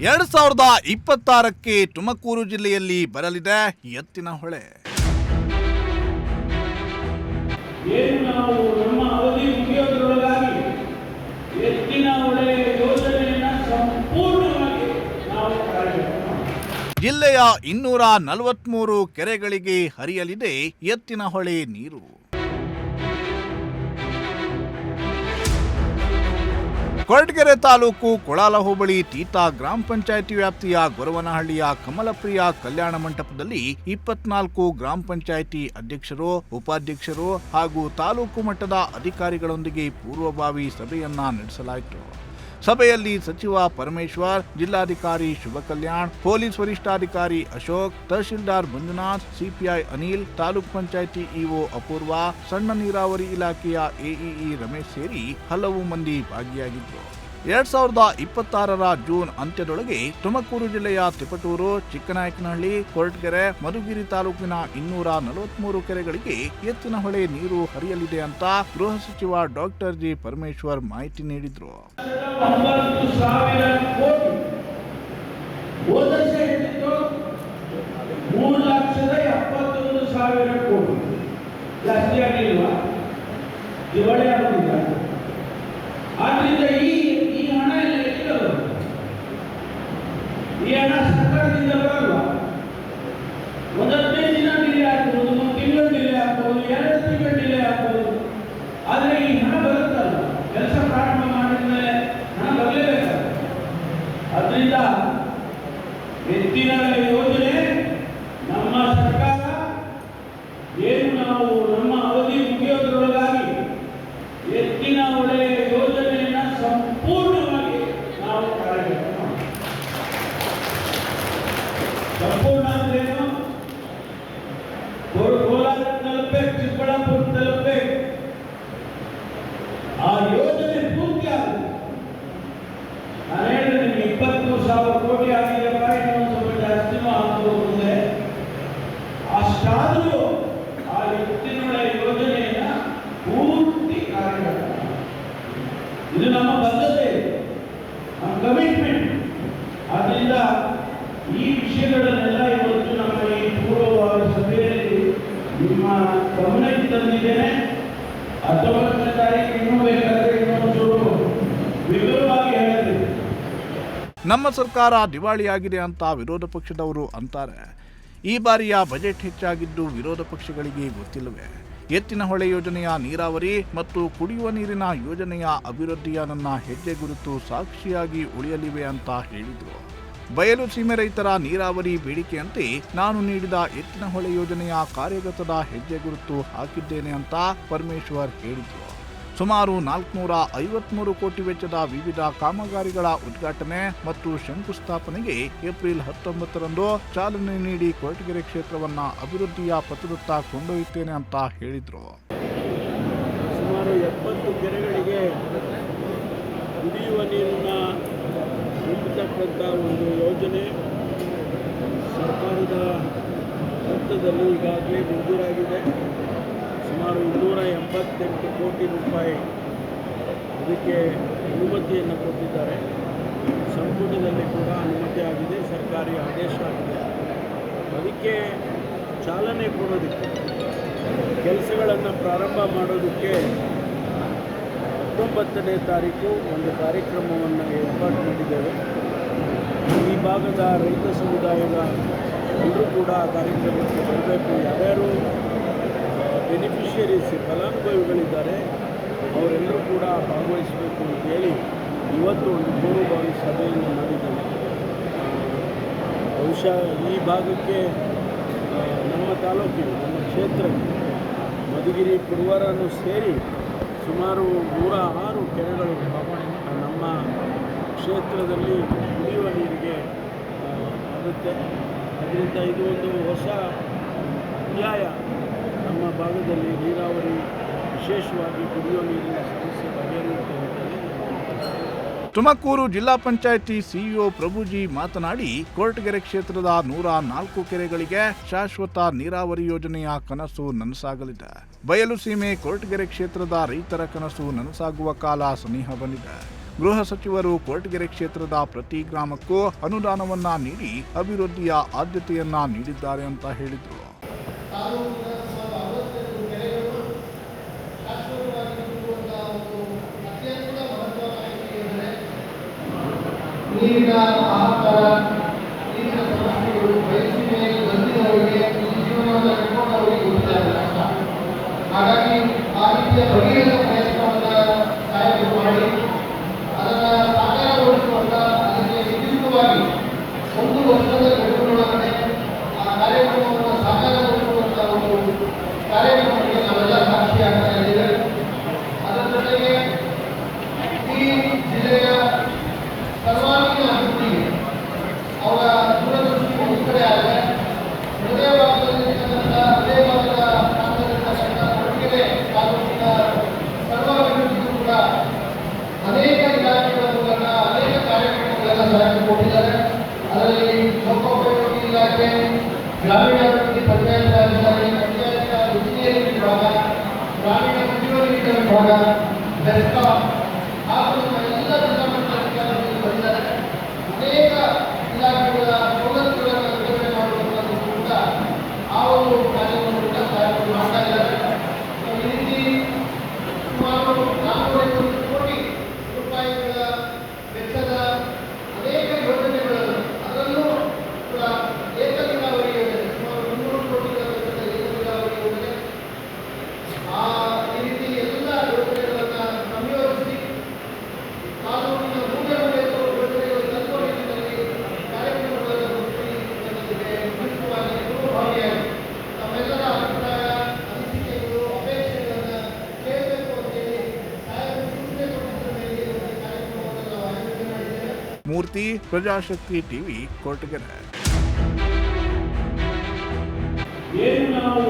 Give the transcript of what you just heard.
2026ಕ್ಕೆ ತುಮಕೂರು ಜಿಲ್ಲೆಯಲ್ಲಿ ಬರಲಿದೆ ಎತ್ತಿನ ಹೊಳೆ. ಏನು ನಾವು ನಮ್ಮ ಅವಧಿ ಮುಗಿಯೋದ್ರೊಳಗಾಗಿ ಎತ್ತಿನ ಹೊಳೆ ಯೋಜನೆಯನ್ನು ಸಂಪೂರ್ಣವಾಗಿ ನಾವು ಜಿಲ್ಲೆಯ 243 ಕೆರೆಗಳಿಗೆ ಹರಿಯಲಿದೆ ಎತ್ತಿನ ಹೊಳೆ ನೀರು. ಕೊರಟಗೆರೆ ತಾಲೂಕು ಕೊಳಾಲ ಹೋಬಳಿ ತೀತಾ ಗ್ರಾಮ ಪಂಚಾಯಿತಿ ವ್ಯಾಪ್ತಿಯ ಗೊರವನಹಳ್ಳಿಯ ಕಮಲಪ್ರಿಯ ಕಲ್ಯಾಣ ಮಂಟಪದಲ್ಲಿ 24 ಗ್ರಾಮ ಪಂಚಾಯಿತಿ ಅಧ್ಯಕ್ಷರು, ಉಪಾಧ್ಯಕ್ಷರು ಹಾಗೂ ತಾಲೂಕು ಮಟ್ಟದ ಅಧಿಕಾರಿಗಳೊಂದಿಗೆ ಪೂರ್ವಭಾವಿ ಸಭೆಯನ್ನ ನಡೆಸಲಾಯಿತು. ಸಭೆಯಲ್ಲಿ ಸಚಿವ ಪರಮೇಶ್ವರ್, ಜಿಲ್ಲಾಧಿಕಾರಿ ಶುಭ ಕಲ್ಯಾಣ್, ಪೊಲೀಸ್ ವರಿಷ್ಠಾಧಿಕಾರಿ ಅಶೋಕ್, ತಹಶೀಲ್ದಾರ್ ಮಂಜುನಾಥ್, ಸಿಪಿಐ ಅನಿಲ್, ತಾಲೂಕ್ ಪಂಚಾಯಿತಿ ಇಒ ಅಪೂರ್ವ, ಸಣ್ಣ ನೀರಾವರಿ ಇಲಾಖೆಯ ಎಇಇ ರಮೇಶ್ ಸೇರಿ ಹಲವು ಮಂದಿ ಭಾಗಿಯಾಗಿದ್ದರು. 2026ರ ಜೂನ್ ಅಂತ್ಯದೊಳಗೆ ತುಮಕೂರು ಜಿಲ್ಲೆಯ ತಿಪಟೂರು, ಚಿಕ್ಕನಾಯಕನಹಳ್ಳಿ, ಕೊರಟಗೆರೆ, ಮಧುಗಿರಿ ತಾಲೂಕಿನ 243 ಕೆರೆಗಳಿಗೆ ಎತ್ತಿನ ಹೊಳೆ ನೀರು ಹರಿಯಲಿದೆ ಅಂತ ಗೃಹ ಸಚಿವ ಡಾಕ್ಟರ್ ಜಿ ಪರಮೇಶ್ವರ್ ಮಾಹಿತಿ ನೀಡಿದರು. ಆದ್ದರಿಂದ ಈ ಹಣ ಎಲ್ಲಿರೋದು? ಈ ಹಣ ಸರ್ಕಾರದಿಂದ ಬರಲ್ಲ. ಒಂದು 15 ದಿನ ಡಿಲೇ ಆಗ್ಬೋದು, 1 ತಿಂಗಳು ಡಿಲೇ ಆಗ್ಬೋದು, 2 ತಿಂಗಳು ಡಿಲೇ ಆಗ್ಬೋದು. ಆದರೆ ಈ ಹಣ ಬರುತ್ತಲ್ಲ, ಕೆಲಸ ಪ್ರಾರಂಭ ಮಾಡಿದ್ಮೇಲೆ ಹಣ ಬರಲೇಬೇಕಲ್ಲ. ಅದರಿಂದ ಎತ್ತಿನ ಯೋಜನೆ ನಮ್ಮ ಸರ್ಕಾರ ಏನು ನಾವು ನಮ್ಮ ಅವಧಿ ಮುಗಿಯೋದ್ರೊಳಗಾಗಿ ಎತ್ತಿನ ಹೊಳೆ ಯೋಜನೆಯನ್ನು ಸಂಪೂರ್ಣವಾಗಿ ನಾವು ಕಾರ್ಯಗತ ಮಾಡ್ತೀವಿ. ಸಂಪೂರ್ಣ ಅಂದ್ರೇನು? ಕೋಲಾರ ತಲುಪಬೇಕು, ಚಿಕ್ಕಬಳ್ಳಾಪುರ ತಲುಪಬೇಕು. ಆ ಯೋಜನೆ ಪೂರ್ತಿ ಆಗುತ್ತೆ. ನಾನು ಹೇಳಿದ್ರೆ ನಿಮ್ಗೆ 20,000 ಕೋಟಿ ಆಗಿದೆ, ಇನ್ನೊಂದು ಸ್ವಲ್ಪ ಜಾಸ್ತಿನೂ ಆಗ್ಬೋದು. ಅಷ್ಟಾದರೂ ಆ ಎತ್ತಿನ ಹೊಳೆ ಯೋಜನೆಯನ್ನ ಪೂರ್ತಿ ಕಾರ್ಯಗತ. ಇದು ನಮ್ಮ ಬದ್ಧತೆ, ನಮ್ಮ ಕಮಿಟ್ಮೆಂಟ್. ಆದ್ದರಿಂದ ಈ ವಿಷಯಗಳನ್ನೆಲ್ಲ ಇವತ್ತು ನಮ್ಮ ಈ ಪೂರ್ವಭಾವಿ ಸಭೆಯಲ್ಲಿ ನಿಮ್ಮ ಗಮನಕ್ಕೆ ತಂದಿದ್ದೇನೆ. 19ನೇ ತಾರೀಕು ಇನ್ನೂ ಬೇಕಾದರೆ ಇನ್ನೊಂದು ವಿವರವಾಗಿ ಹೇಳ್ತೇವೆ. ನಮ್ಮ ಸರ್ಕಾರ ದಿವಾಳಿಯಾಗಿದೆ ಅಂತ ವಿರೋಧ ಪಕ್ಷದವರು ಅಂತಾರೆ. ಈ ಬಾರಿಯ ಬಜೆಟ್ ಹೆಚ್ಚಾಗಿದ್ದು ವಿರೋಧ ಪಕ್ಷಗಳಿಗೆ ಗೊತ್ತಿಲ್ಲವೇ? ಎತ್ತಿನ ಹೊಳೆ ಯೋಜನೆಯ ನೀರಾವರಿ ಮತ್ತು ಕುಡಿಯುವ ನೀರಿನ ಯೋಜನೆಯ ಅಭಿವೃದ್ಧಿಯ ನನ್ನ ಹೆಜ್ಜೆ ಗುರುತು ಸಾಕ್ಷಿಯಾಗಿ ಉಳಿಯಲಿವೆ ಅಂತ ಹೇಳಿದರು. ಬಯಲು ಸೀಮೆ ರೈತರ ನೀರಾವರಿ ಬೇಡಿಕೆಯಂತೆ ನಾನು ನೀಡಿದ ಎತ್ತಿನ ಹೊಳೆ ಯೋಜನೆಯ ಕಾರ್ಯಗತದ ಹೆಜ್ಜೆ ಗುರುತು ಹಾಕಿದ್ದೇನೆ ಅಂತ ಪರಮೇಶ್ವರ್ ಹೇಳಿದರು. ಸುಮಾರು 453 ಕೋಟಿ ವೆಚ್ಚದ ವಿವಿಧ ಕಾಮಗಾರಿಗಳ ಉದ್ಘಾಟನೆ ಮತ್ತು ಶಂಕುಸ್ಥಾಪನೆಗೆ ಏಪ್ರಿಲ್ 19ರಂದು ಚಾಲನೆ ನೀಡಿ ಕೊರಟಗೆರೆ ಕ್ಷೇತ್ರವನ್ನು ಅಭಿವೃದ್ಧಿಯ ಪಥದತ್ತ ಕೊಂಡೊಯ್ಯುತ್ತೇನೆ ಅಂತ ಹೇಳಿದರು. ಸುಮಾರು 70 ಕೆರೆಗಳಿಗೆ ಕುಡಿಯುವ ನೀರನ್ನ ನೀಡತಕ್ಕಂಥ ಒಂದು ಯೋಜನೆ ಸರ್ಕಾರದ ಹಂತದಲ್ಲಿ ಈಗಾಗಲೇ ಮಂಜೂರಾಗಿದೆ. ಸುಮಾರು 288 ಕೋಟಿ ರೂಪಾಯಿ ಅದಕ್ಕೆ ಅನುಮತಿಯನ್ನು ಕೊಟ್ಟಿದ್ದಾರೆ. ಸಂಪುಟದಲ್ಲಿ ಕೂಡ ಅನುಮತಿ ಆಗಿದೆ, ಸರ್ಕಾರಿ ಆದೇಶ ಆಗಿದೆ. ಅದಕ್ಕೆ ಚಾಲನೆ ಕೊಡೋದಕ್ಕೆ, ಕೆಲಸಗಳನ್ನು ಪ್ರಾರಂಭ ಮಾಡೋದಕ್ಕೆ 19ನೇ ತಾರೀಕು ಒಂದು ಕಾರ್ಯಕ್ರಮವನ್ನು ಏರ್ಪಾಡು ಮಾಡಿದ್ದೇವೆ. ಈ ಭಾಗದ ರೈತ ಸಮುದಾಯದ ಎಲ್ಲರೂ ಕೂಡ ಆ ಕಾರ್ಯಕ್ರಮಕ್ಕೆ ಬರಬೇಕು. ಯಾರ್ಯಾರು ಬೆನಿಫಿಷಿಯರೀಸ್ ಫಲಾನುಭವಿಗಳಿದ್ದಾರೆ ಅವರೆಲ್ಲರೂ ಕೂಡ ಭಾಗವಹಿಸಬೇಕು ಅಂತೇಳಿ ಇವತ್ತು ಒಂದು ಪೂರ್ವಭಾವಿ ಸಭೆಯನ್ನು ಮಾಡಿದ್ದೇವೆ. ಬಹುಶಃ ಈ ಭಾಗಕ್ಕೆ ನಮ್ಮ ತಾಲೂಕಿಗೆ, ನಮ್ಮ ಕ್ಷೇತ್ರಕ್ಕೆ ಮಧುಗಿರಿ, ಕುರುವಾರನೂ ಸೇರಿ ಸುಮಾರು 106 ಕೆರೆಗಳು ನಮ್ಮ ಕ್ಷೇತ್ರದಲ್ಲಿ ಕುಡಿಯುವ ನೀರಿಗೆ ಆಗುತ್ತೆ. ಅದರಿಂದ ಇದು ಒಂದು ಹೊಸ ಅಧ್ಯಾಯ. ನಮ್ಮ ಭಾಗದಲ್ಲಿ ನೀರಾವರಿ, ವಿಶೇಷವಾಗಿ ಕುಡಿಯುವ ನೀರಿನ ಸಮಸ್ಯೆ ಬಗೆಹರಿಯುತ್ತೆ ಅಂತೇಳಿ. ತುಮಕೂರು ಜಿಲ್ಲಾ ಪಂಚಾಯಿತಿ ಸಿಇಒ ಪ್ರಭುಜಿ ಮಾತನಾಡಿ, ಕೊರಟಗೆರೆ ಕ್ಷೇತ್ರದ 104 ಕೆರೆಗಳಿಗೆ ಶಾಶ್ವತ ನೀರಾವರಿ ಯೋಜನೆಯ ಕನಸು ನನಸಾಗಲಿದೆ. ಬಯಲು ಸೀಮೆ ಕೊರಟಗೆರೆ ಕ್ಷೇತ್ರದ ರೈತರ ಕನಸು ನನಸಾಗುವ ಕಾಲ ಸನಿಹ ಬಂದಿದೆ. ಗೃಹ ಸಚಿವರು ಕೊರಟಗೆರೆ ಕ್ಷೇತ್ರದ ಪ್ರತಿ ಗ್ರಾಮಕ್ಕೂ ಅನುದಾನವನ್ನ ನೀಡಿ ಅಭಿವೃದ್ಧಿಯ ಆದ್ಯತೆಯನ್ನ ನೀಡಿದ್ದಾರೆ ಅಂತ ಹೇಳಿದರು. ನೀರಿನ ಆಹಾರ, ನೀರಿನ ಸಮಸ್ಯೆಗಳು ಬಯಸಿಗೆ ಬಂದಿದ್ದವರಿಗೆ ಜೀವನವನ್ನು ಕಟ್ಕೊಂಡವರಿಗೆ ಗೊತ್ತಿಲ್ಲ. ಹಾಗಾಗಿ ಆ ರೀತಿಯ ಬಗೆಹರಿಸುವ ಪ್ರಯತ್ನವನ್ನು ನಾಯಕರು ಮಾಡಿ ಅದನ್ನು ಸಾಕಾರಗೊಳಿಸುವಂತ ಅದಕ್ಕೆ ವಿದ್ಯುಕ್ತವಾಗಿ 1 ವರ್ಷದ ಗಡುವಿನೊಳಗಡೆ ಆ ಕಾರ್ಯಕ್ರಮವನ್ನು ಸಾಕಾರಗೊಳಿಸುವಂತ ಒಂದು ಕಾರ್ಯಕ್ರಮಕ್ಕೆ ನಾವೆಲ್ಲ ಸಾಕ್ಷಿಯಾಗ್ತಾ ಇದ್ದೇವೆ. ಅದರ ಜೊತೆಗೆ ಈ ಜಿಲ್ಲೆಯ ಸರ್ವಾಂಗೀಣ ಅಭಿವೃದ್ಧಿಗೆ ಅವರ ದೂರದೃಷ್ಟಿ ಒಂದು ಕಡೆ ಆದರೆ ಹೃದಯ ಭಾಗದಲ್ಲಿರ್ತಕ್ಕಂಥ ಹೃದಯ ಭಾಗದ ಪ್ರಾಂತದಲ್ಲಿರ್ತಕ್ಕಂಥ ಕೊರಟಗೆರೆ ತಾಲೂಕಿನ ಸರ್ವ ಅಭಿವೃದ್ಧಿಗೂ ಕೂಡ ಅನೇಕ ಇಲಾಖೆಗಳ ಮೂಲಕ ಅನೇಕ ಕಾರ್ಯಕ್ರಮಗಳನ್ನು ಸಹಾಯ ಕೊಟ್ಟಿದ್ದಾರೆ. ಅದರಲ್ಲಿ ಲೋಕೋಪಯೋಗಿ ಇಲಾಖೆ, ಗ್ರಾಮೀಣಾಭಿವೃದ್ಧಿ ಪಂಚಾಯತ್ ರಾಜ್ ಇಲಾಖೆ, ಪಂಚಾಯತ್ ಇಂಜಿನಿಯರಿಂಗ್ ವಿಭಾಗ, ಗ್ರಾಮೀಣ ಕುಡಿಯುವ ವಿಭಾಗ, ಬೆಸ್ಕಾಂ ಹಾಗೂ ಎಲ್ಲ ಜಿಲ್ಲಾ ಪಂಚಾಯತ್ ಬಂದಿದ್ದಾರೆ. ಅನೇಕ ಇಲಾಖೆಗಳ ಸವಲತ್ತುಗಳನ್ನು ವಿತರಣೆ ಮಾಡುವಂಥದ್ದು ಕೂಡ ಆ ಒಂದು ಕಾರ್ಯವನ್ನು ಕೂಡ ಸಹಾಯವನ್ನು ಮಾಡ್ತಾ ಇದ್ದಾರೆ. ಈ ರೀತಿ ಸುಮಾರು 450 ಕೋಟಿ ರೂಪಾಯಿಗಳ ವೆಚ್ಚದ ಅನೇಕ ಯೋಜನೆಗಳನ್ನು, ಅದರಲ್ಲೂ ಕೂಡ ಏಕ ನೀರಾವರಿ ಯೋಜನೆ, ಸುಮಾರು 300 ಕೋಟಿಗಳ ವೆಚ್ಚದ ಏಕ ನೀರಾವರಿ ಯೋಜನೆ, ಈ ರೀತಿ ಎಲ್ಲ ಯೋಜನೆಗಳನ್ನು ಸಂಯೋಜಿಸಿ ತಾಲೂಕಿನ ಯೋಜನೆಗಳು ತಲುಪುವ ನಿಟ್ಟಿನಲ್ಲಿ ಕಾರ್ಯಕ್ರಮಗಳನ್ನು ರೂಪಿಸುವುದಕ್ಕೆ ಮುಖ್ಯವಾಗಿ ಪೂರ್ವಭಾವಿಯಾಗಿ ತಮ್ಮೆಲ್ಲರ ಅಭಿಪ್ರಾಯ, ಅನಿಸಿಕೆಗಳು, ಅಪೇಕ್ಷೆಗಳನ್ನು ಕೇಳಬೇಕು ಅಂತೇಳಿ ಸಾಹೇಬರು ಸೂಚನೆ ಕೊಟ್ಟಿದ್ದ ಮೇಲೆ ಈ ಕಾರ್ಯಕ್ರಮವನ್ನು ನಾವು ಆಯೋಜನೆ ಮಾಡಿದ್ದೇವೆ. ಮೂರ್ತಿ, ಪ್ರಜಾಶಕ್ತಿ ಟಿವಿ, ಕೊರಟಗೆರೆ. ಏನು ನಾವು